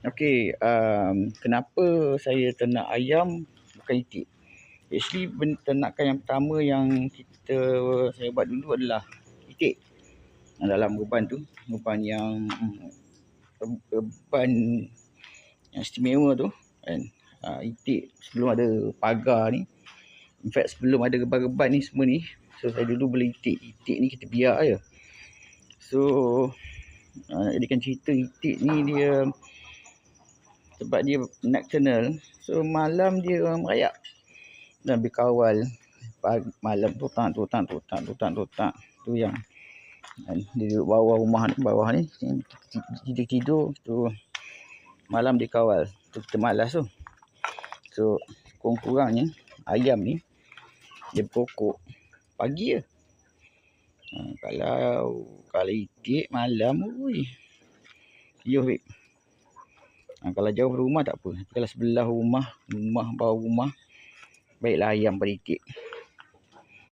Okey, kenapa saya ternak ayam bukan itik? Actually, ternakan yang pertama yang saya buat dulu adalah itik. Dalam beban tu, beban yang istimewa tu kan. Itik sebelum ada pagar ni, in fact sebelum ada reban-reban ni semua ni, so saya dulu beli itik. Itik ni kita biar je. So jadikan cerita, itik ni dia sebab dia nocturnal, so malam dia merayak dan berkawal. Malam tutang tu yang dia duduk bawah rumah ni, bawah ni kita tidur tu, malam dia kawal tu, kita malas tu. So kurang-kurangnya ayam ni dia berkokok pagi je. Kalau itik malam, kalau jauh rumah tak apa. Kalau sebelah rumah bawah rumah, baiklah ayam pada itik.